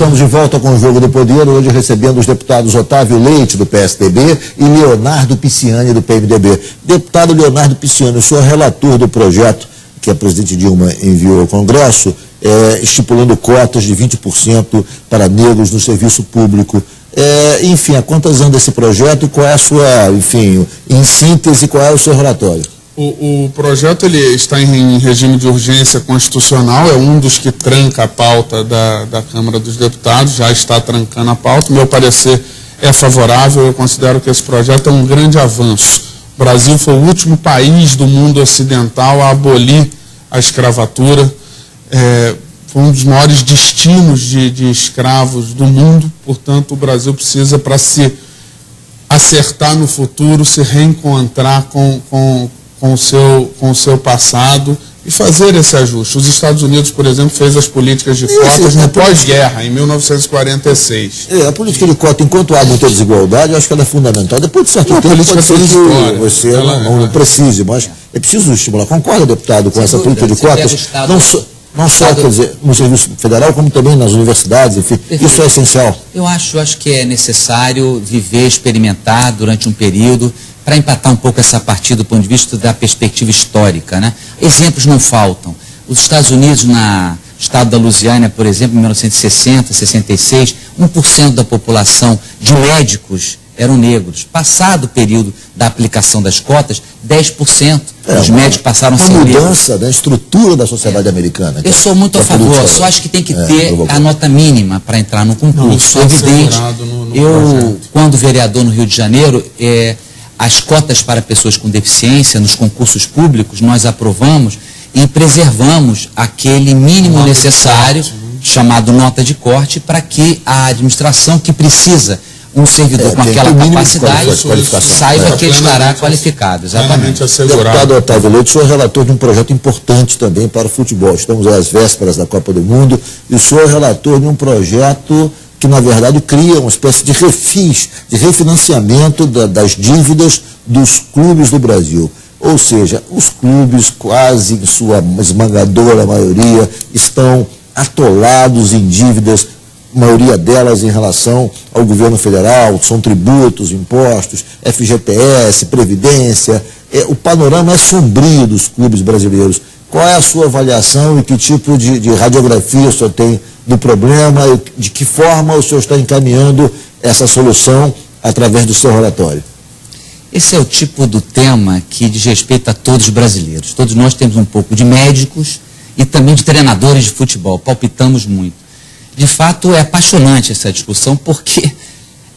Estamos de volta com o Jogo do Poder, hoje recebendo os deputados Otávio Leite, do PSDB, e Leonardo Pisciani, do PMDB. Deputado Leonardo Pisciani, o senhor é relator do projeto que a presidente Dilma enviou ao Congresso, estipulando cotas de 20% para negros no serviço público. Enfim, há quantas anda esse projeto e qual é a sua, enfim, em síntese, qual é o seu relatório? O projeto ele está em regime de urgência constitucional, é um dos que tranca a pauta da Câmara dos Deputados, já está trancando a pauta. Meu parecer é favorável, eu considero que esse projeto é um grande avanço. O Brasil foi o último país do mundo ocidental a abolir a escravatura, foi um dos maiores destinos de escravos do mundo, portanto o Brasil precisa, para se acertar no futuro, se reencontrar com o seu passado e fazer esse ajuste. Os Estados Unidos, por exemplo, fez as políticas de cotas no pós-guerra, em 1946. A política de cota, enquanto há muita desigualdade, eu acho que ela é fundamental. Depois de certo tempo, pode ser que você não precise, mas é preciso estimular. Concorda, deputado, com essa política de cotas? Não só, quer dizer, no serviço federal, como também nas universidades, enfim, isso é essencial. Eu acho que é necessário viver, experimentar durante um período, para empatar um pouco essa partida do ponto de vista da perspectiva histórica, né? Exemplos não faltam. Os Estados Unidos, no estado da Louisiana, por exemplo, em 1960, 66, 1% da população de médicos eram negros. Passado o período da aplicação das cotas, 10% dos médicos passaram a ser negros. Uma mudança da estrutura da sociedade americana. Eu sou muito a favor, só acho que tem que ter a nota mínima para entrar no concurso. É evidente. Quando vereador no Rio de Janeiro, as cotas para pessoas com deficiência nos concursos públicos, nós aprovamos e preservamos aquele mínimo necessário, chamado nota de corte, para que a administração que precisa um servidor com aquela capacidade saiba que ele estará qualificado. Exatamente. Deputado Otávio Leite, o senhor é relator de um projeto importante também para o futebol. Estamos às vésperas da Copa do Mundo e o senhor é relator de um projeto que, na verdade, cria uma espécie de refis, de refinanciamento das dívidas dos clubes do Brasil. Ou seja, os clubes, quase em sua esmagadora maioria, estão atolados em dívidas, a maioria delas em relação ao governo federal, são tributos, impostos, FGTS, Previdência. O panorama é sombrio dos clubes brasileiros. Qual é a sua avaliação e que tipo de radiografia o senhor tem do problema e de que forma o senhor está encaminhando essa solução através do seu relatório? Esse é o tipo do tema que diz respeito a todos os brasileiros. Todos nós temos um pouco de médicos e também de treinadores de futebol, palpitamos muito. De fato, é apaixonante essa discussão porque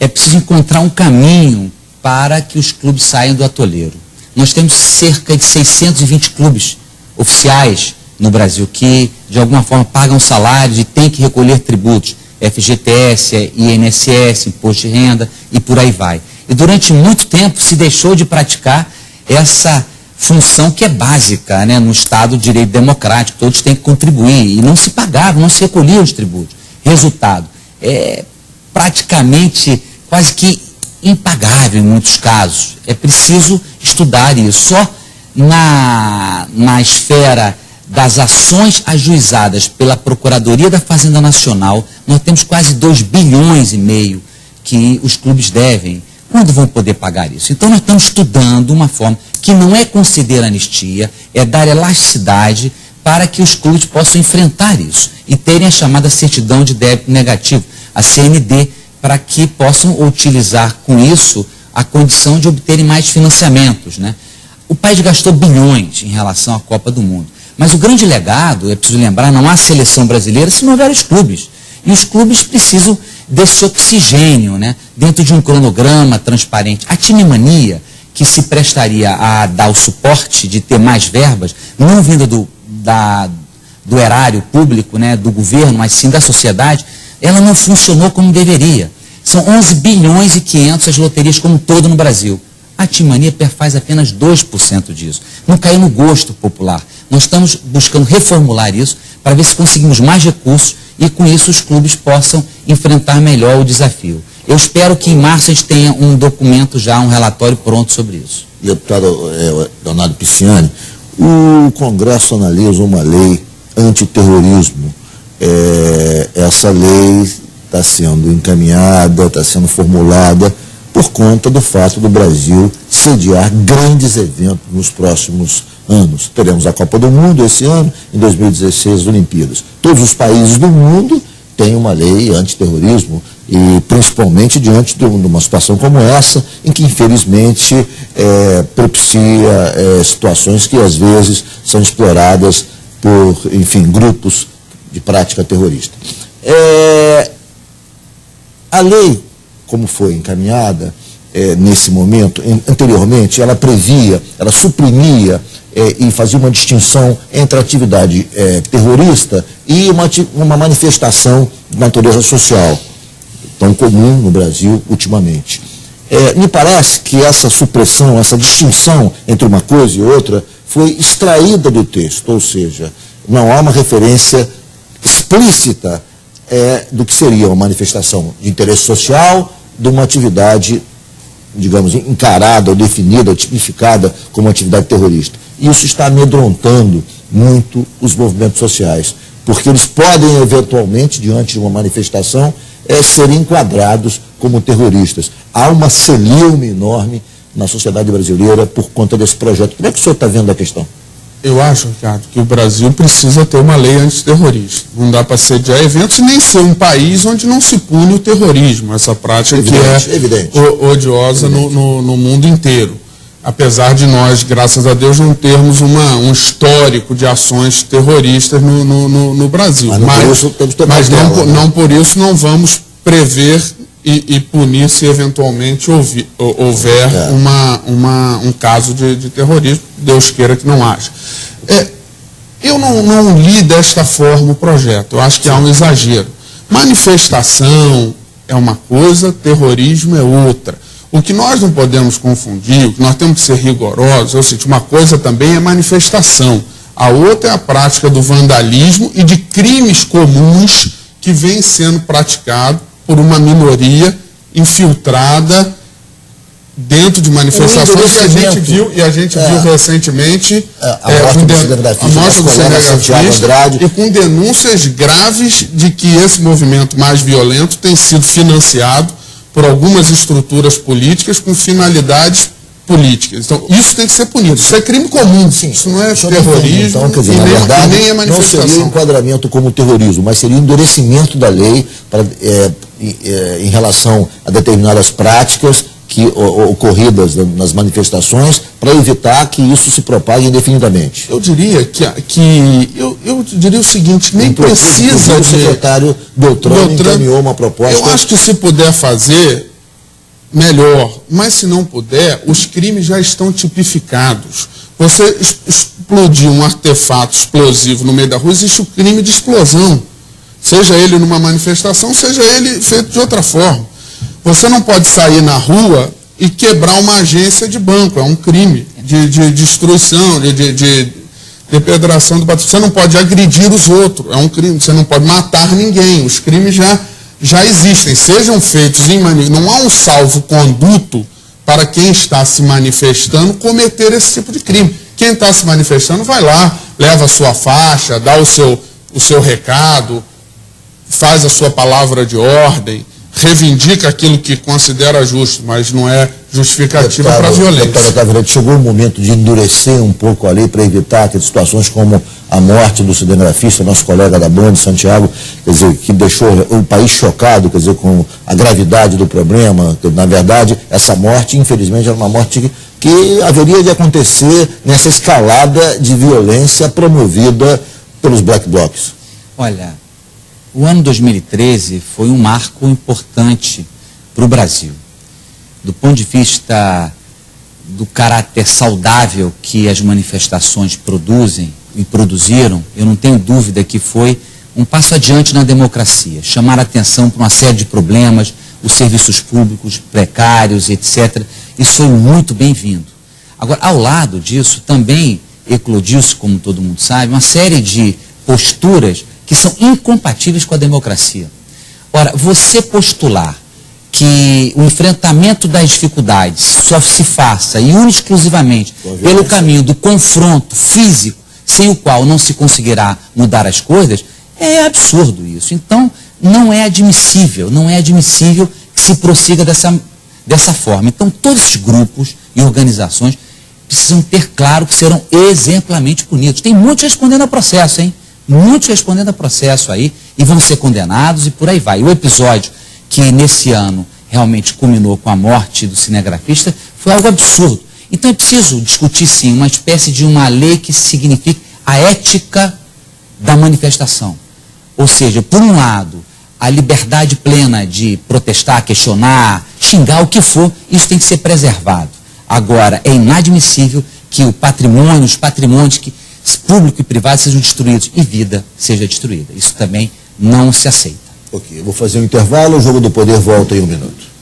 é preciso encontrar um caminho para que os clubes saiam do atoleiro. Nós temos cerca de 620 clubes oficiais no Brasil que, de alguma forma, pagam salários e têm que recolher tributos, FGTS, INSS, Imposto de Renda e por aí vai. E durante muito tempo se deixou de praticar essa função que é básica, né, no Estado de Direito Democrático, todos têm que contribuir, e não se pagavam, não se recolhiam os tributos. Resultado, é praticamente quase que impagável em muitos casos. É preciso estudar isso. Só na esfera das ações ajuizadas pela Procuradoria da Fazenda Nacional, nós temos quase 2,5 bilhões que os clubes devem. Quando vão poder pagar isso? Então nós estamos estudando uma forma que não é conceder anistia, é dar elasticidade para que os clubes possam enfrentar isso e terem a chamada certidão de débito negativo, a CND, para que possam utilizar com isso a condição de obterem mais financiamentos, né? O país gastou bilhões em relação à Copa do Mundo. Mas o grande legado, é preciso lembrar, não há seleção brasileira se não houver os clubes. E os clubes precisam desse oxigênio, né, dentro de um cronograma transparente. A Timemania, que se prestaria a dar o suporte de ter mais verbas, não vindo do erário público, né, do governo, mas sim da sociedade, ela não funcionou como deveria. São 11 bilhões e 500 as loterias como um todo no Brasil. A Timemania faz apenas 2% disso. Não caiu no gosto popular. Nós estamos buscando reformular isso para ver se conseguimos mais recursos e com isso os clubes possam enfrentar melhor o desafio. Eu espero que em março a gente tenha um documento já, um relatório pronto sobre isso. Deputado Leonardo Pisciani, o Congresso analisa uma lei antiterrorismo. Essa lei está sendo encaminhada, está sendo formulada por conta do fato do Brasil sediar grandes eventos nos próximos anos. Teremos a Copa do Mundo esse ano, em 2016 as Olimpíadas. Todos os países do mundo têm uma lei antiterrorismo, e principalmente diante de uma situação como essa, em que infelizmente propicia situações que às vezes são exploradas por, enfim, grupos de prática terrorista. A lei, como foi encaminhada nesse momento, anteriormente, ela previa, ela suprimia e fazia uma distinção entre a atividade terrorista e uma manifestação de natureza social, tão comum no Brasil ultimamente. Me parece que essa supressão, essa distinção entre uma coisa e outra foi extraída do texto, ou seja, não há uma referência explícita do que seria uma manifestação de interesse social, de uma atividade, digamos, encarada ou definida, ou tipificada como atividade terrorista. Isso está amedrontando muito os movimentos sociais, porque eles podem, eventualmente, diante de uma manifestação, serem enquadrados como terroristas. Há uma celeuma enorme na sociedade brasileira por conta desse projeto. Como é que o senhor está vendo a questão? Eu acho, Ricardo, que o Brasil precisa ter uma lei antiterrorista. Não dá para sediar eventos e nem ser um país onde não se pune o terrorismo, essa prática que é odiosa no mundo inteiro. Apesar de nós, graças a Deus, não termos um histórico de ações terroristas no Brasil. Mas não por isso não vamos prever e punir se eventualmente houver um caso de terrorismo. Deus queira que não haja. Eu não li desta forma o projeto. Eu acho que há um exagero. Manifestação é uma coisa, terrorismo é outra. O que nós não podemos confundir, o que nós temos que ser rigorosos, é o seguinte: uma coisa também é manifestação, a outra é a prática do vandalismo e de crimes comuns que vem sendo praticado por uma minoria infiltrada dentro de manifestações que a gente viu recentemente a morte do cinegrafista e com denúncias graves de que esse movimento mais violento tem sido financiado por algumas estruturas políticas com finalidades políticas. Então, isso tem que ser punido. Isso é crime comum. Sim, isso não é terrorismo, então, quer dizer, na verdade, nem é manifestação. Não seria enquadramento como terrorismo, mas seria endurecimento da lei em relação a determinadas práticas ocorridas nas manifestações, para evitar que isso se propague indefinidamente. Eu diria eu diria o seguinte: nem precisa o secretário Beltrano encaminhou uma proposta. Eu acho que se puder fazer, melhor, mas se não puder, os crimes já estão tipificados. Você explodir um artefato explosivo no meio da rua, existe o crime de explosão, seja ele numa manifestação, seja ele feito de outra forma. Você não pode sair na rua e quebrar uma agência de banco, é um crime de destruição, de depredação do patrimônio. Você não pode agredir os outros, é um crime. Você não pode matar ninguém, os crimes já existem, sejam feitos em não há um salvo-conduto para quem está se manifestando cometer esse tipo de crime. Quem está se manifestando vai lá, leva a sua faixa, dá o seu recado, faz a sua palavra de ordem, reivindica aquilo que considera justo, mas não é justificativa para a violência. Deputado, chegou o momento de endurecer um pouco a lei para evitar que situações como a morte do cinegrafista, nosso colega da Band, Santiago, quer dizer, que deixou o país chocado, quer dizer, com a gravidade do problema. Na verdade, essa morte, infelizmente, era uma morte que haveria de acontecer nessa escalada de violência promovida pelos black blocs. Olha, o ano 2013 foi um marco importante para o Brasil. Do ponto de vista do caráter saudável que as manifestações produzem e produziram, eu não tenho dúvida que foi um passo adiante na democracia. Chamar a atenção para uma série de problemas, os serviços públicos precários, etc. Isso foi muito bem-vindo. Agora, ao lado disso, também eclodiu-se, como todo mundo sabe, uma série de posturas que são incompatíveis com a democracia. Ora, você postular que o enfrentamento das dificuldades só se faça e exclusivamente pelo caminho do confronto físico, sem o qual não se conseguirá mudar as coisas, é absurdo isso. Então, não é admissível que se prossiga dessa forma. Então, todos esses grupos e organizações precisam ter claro que serão exemplarmente punidos. Tem muitos respondendo a processo, hein? Muitos respondendo a processo aí, e vão ser condenados e por aí vai. O episódio que nesse ano realmente culminou com a morte do cinegrafista foi algo absurdo. Então é preciso discutir sim uma espécie de uma lei que signifique a ética da manifestação. Ou seja, por um lado, a liberdade plena de protestar, questionar, xingar, o que for, isso tem que ser preservado. Agora, é inadmissível que os patrimônios público e privado sejam destruídos e vida seja destruída. Isso também não se aceita. Ok, eu vou fazer um intervalo, o Jogo do Poder volta em 1 minuto.